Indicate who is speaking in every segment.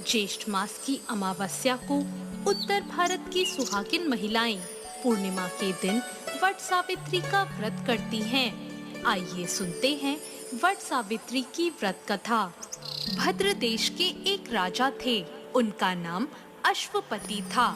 Speaker 1: ज्येष्ठ मास की अमावस्या को उत्तर भारत की सुहागिन महिलाएं पूर्णिमा के दिन वट सावित्री का व्रत करती हैं। आइए सुनते हैं वट सावित्री की व्रत कथा। भद्र देश के एक राजा थे, उनका नाम अश्वपति था।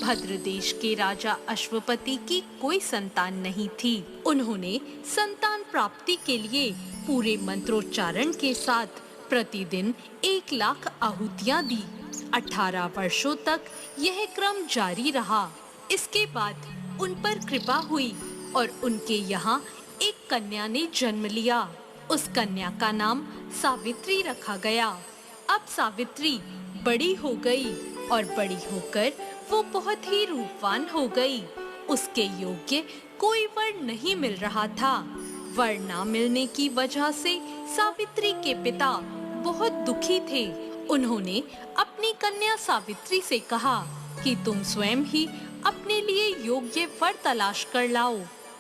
Speaker 1: भद्र देश के राजा अश्वपति की कोई संतान नहीं थी। उन्होंने संतान प्राप्ति के लिए पूरे मंत्रोच्चारण के साथ प्रतिदिन 1,00,000 आहुतियां दी। 18 वर्षों तक यह क्रम जारी रहा। इसके बाद उन पर कृपा हुई और उनके यहाँ एक कन्या ने जन्म लिया। उस कन्या का नाम सावित्री रखा गया। अब सावित्री बड़ी हो गई और बड़ी होकर वो बहुत ही रूपवान हो गई। उसके योग्य कोई वर नहीं मिल रहा था। वर ना मिलने की वजह से सावित्री के पिता बहुत दुखी थे। उन्होंने अपनी कन्या सावित्री से कहा कि तुम स्वयं ही अपने लिए योग्य वर तलाश कर लाओ।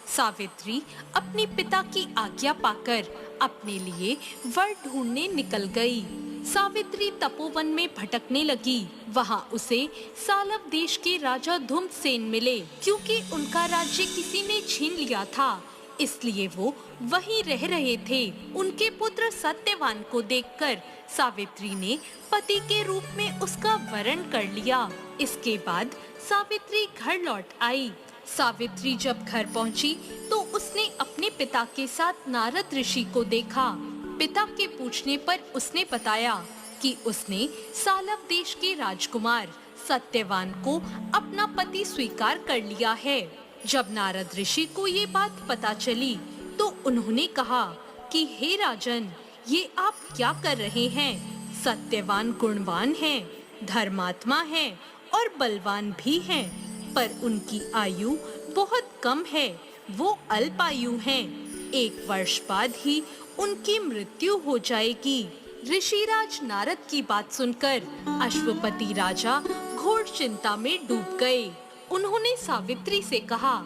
Speaker 1: सावित्री अपने पिता की आज्ञा पाकर अपने लिए वर ढूंढने निकल गई। सावित्री तपोवन में भटकने लगी। वहां उसे सालव देश के राजा धुम्रसेन मिले। क्योंकि उनका राज्य किसी ने छीन लिया था, इसलिए वो वहीं रह रहे थे। उनके पुत्र सत्यवान को देखकर सावित्री ने पति के रूप में उसका वरण कर लिया। इसके बाद सावित्री घर लौट आई। सावित्री जब घर पहुंची तो उसने अपने पिता के साथ नारद ऋषि को देखा। पिता के पूछने पर उसने बताया कि उसने सालव देश के राजकुमार सत्यवान को अपना पति स्वीकार कर लिया है। जब नारद ऋषि को ये बात पता चली तो उन्होंने कहा कि हे राजन, ये आप क्या कर रहे हैं? सत्यवान गुणवान है, धर्मात्मा है और बलवान भी हैं, पर उनकी आयु बहुत कम है। वो अल्पायु हैं। 1 वर्ष बाद ही उनकी मृत्यु हो जाएगी। ऋषिराज नारद की बात सुनकर अश्वपति राजा घोर चिंता में डूब गए। उन्होंने सावित्री से कहा,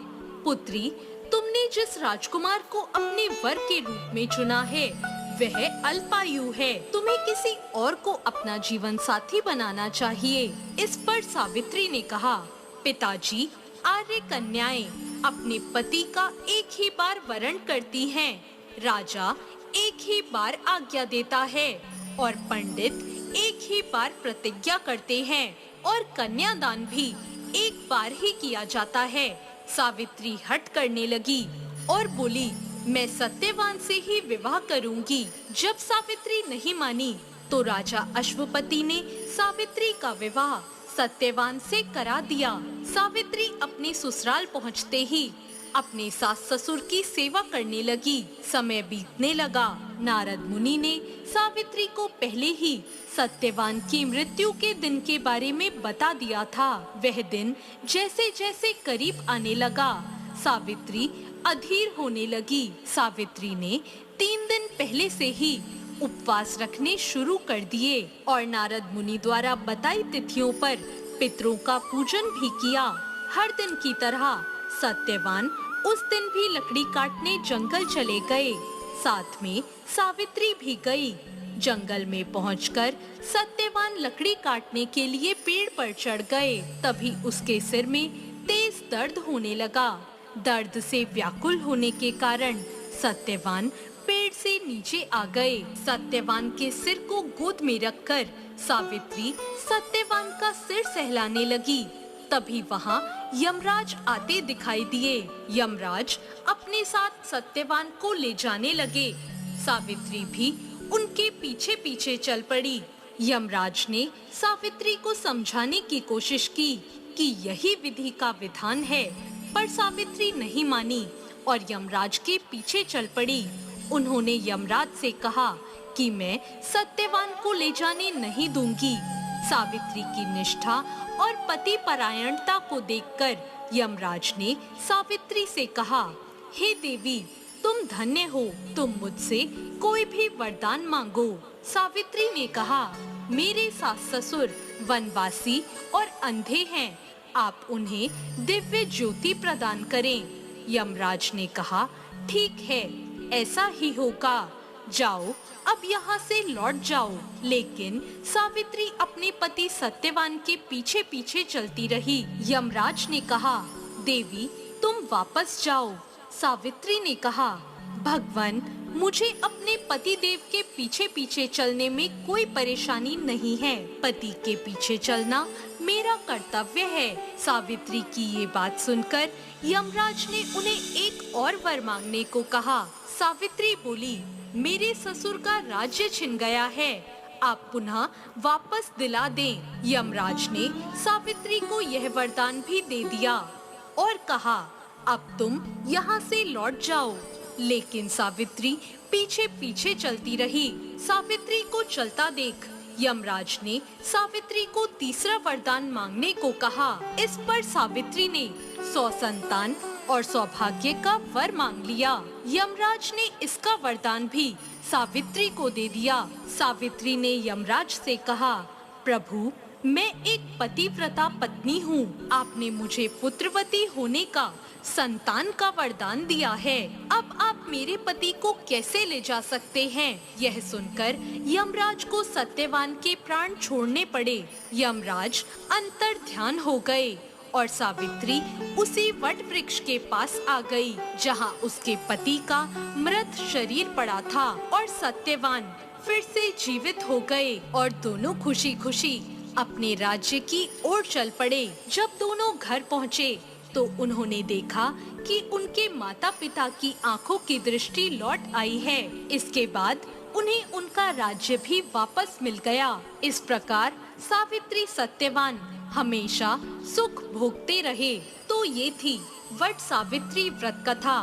Speaker 1: पुत्री, तुमने जिस राजकुमार को अपने वर के रूप में चुना है वह अल्पायु है। तुम्हें किसी और को अपना जीवन साथी बनाना चाहिए। इस पर सावित्री ने कहा, पिताजी, आर्य कन्याएं अपने पति का एक ही बार वरण करती हैं। राजा एक ही बार आज्ञा देता है और पंडित एक ही बार प्रतिज्ञा करते हैं और कन्यादान भी एक बार ही किया जाता है। सावित्री हठ करने लगी और बोली, मैं सत्यवान से ही विवाह करूंगी। जब सावित्री नहीं मानी तो राजा अश्वपति ने सावित्री का विवाह सत्यवान से करा दिया। सावित्री अपने ससुराल पहुंचते ही अपने सास ससुर की सेवा करने लगी। समय बीतने लगा। नारद मुनि ने सावित्री को पहले ही सत्यवान की मृत्यु के दिन के बारे में बता दिया था। वह दिन जैसे जैसे करीब आने लगा, सावित्री अधीर होने लगी। सावित्री ने 3 दिन पहले से ही उपवास रखने शुरू कर दिए और नारद मुनि द्वारा बताई तिथियों पर पितरों का पूजन भी किया। हर दिन की तरह सत्यवान उस दिन भी लकड़ी काटने जंगल चले गए। साथ में सावित्री भी गई। जंगल में पहुंचकर सत्यवान लकड़ी काटने के लिए पेड़ पर चढ़ गए। तभी उसके सिर में तेज दर्द होने लगा। दर्द से व्याकुल होने के कारण सत्यवान पेड़ से नीचे आ गए। सत्यवान के सिर को गोद में रखकर सावित्री सत्यवान का सिर सहलाने लगी। तभी वहाँ यमराज आते दिखाई दिए। यमराज अपने साथ सत्यवान को ले जाने लगे। सावित्री भी उनके पीछे पीछे चल पड़ी। यमराज ने सावित्री को समझाने की कोशिश की कि यही विधि का विधान है, पर सावित्री नहीं मानी और यमराज के पीछे चल पड़ी। उन्होंने यमराज से कहा कि मैं सत्यवान को ले जाने नहीं दूंगी। सावित्री की निष्ठा और पति परायणता को देखकर यमराज ने सावित्री से कहा, हे देवी, तुम धन्य हो, तुम मुझसे कोई भी वरदान मांगो। सावित्री ने कहा, मेरे सास ससुर वनवासी और अंधे हैं, आप उन्हें दिव्य ज्योति प्रदान करें। यमराज ने कहा, ठीक है, ऐसा ही होगा। जाओ, अब यहाँ से लौट जाओ। लेकिन सावित्री अपने पति सत्यवान के पीछे पीछे चलती रही। यमराज ने कहा, देवी तुम वापस जाओ। सावित्री ने कहा, भगवान, मुझे अपने पति देव के पीछे पीछे चलने में कोई परेशानी नहीं है। पति के पीछे चलना मेरा कर्तव्य है। सावित्री की ये बात सुनकर यमराज ने उन्हें एक और वर मांगने को कहा। सावित्री बोली, मेरे ससुर का राज्य छिन गया है, आप पुनः वापस दिला दें। यमराज ने सावित्री को यह वरदान भी दे दिया और कहा, अब तुम यहाँ से लौट जाओ। लेकिन सावित्री पीछे पीछे चलती रही। सावित्री को चलता देख यमराज ने सावित्री को तीसरा वरदान मांगने को कहा। इस पर सावित्री ने 100 संतान और सौभाग्य का वर मांग लिया। यमराज ने इसका वरदान भी सावित्री को दे दिया। सावित्री ने यमराज से कहा, प्रभु, मैं एक पतिव्रता पत्नी हूँ। आपने मुझे पुत्रवती होने का, संतान का वरदान दिया है। अब आप मेरे पति को कैसे ले जा सकते हैं? यह सुनकर यमराज को सत्यवान के प्राण छोड़ने पड़े। यमराज अंतर ध्यान हो गए और सावित्री उसी वट वृक्ष के पास आ गई, जहाँ उसके पति का मृत शरीर पड़ा था। और सत्यवान फिर से जीवित हो गए और दोनों खुशी खुशी अपने राज्य की ओर चल पड़े। जब दोनों घर पहुँचे तो उन्होंने देखा कि उनके माता पिता की आंखों की दृष्टि लौट आई है। इसके बाद उन्हें उनका राज्य भी वापस मिल गया। इस प्रकार सावित्री सत्यवान हमेशा सुख भोगते रहे। तो ये थी वट सावित्री व्रत कथा।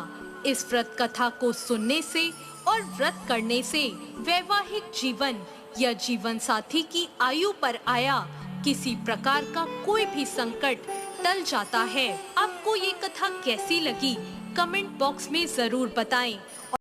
Speaker 1: इस व्रत कथा को सुनने से और व्रत करने से वैवाहिक जीवन या जीवन साथी की आयु पर आया किसी प्रकार का कोई भी संकट टल जाता है। आपको ये कथा कैसी लगी? कमेंट बॉक्स में जरूर बताएं।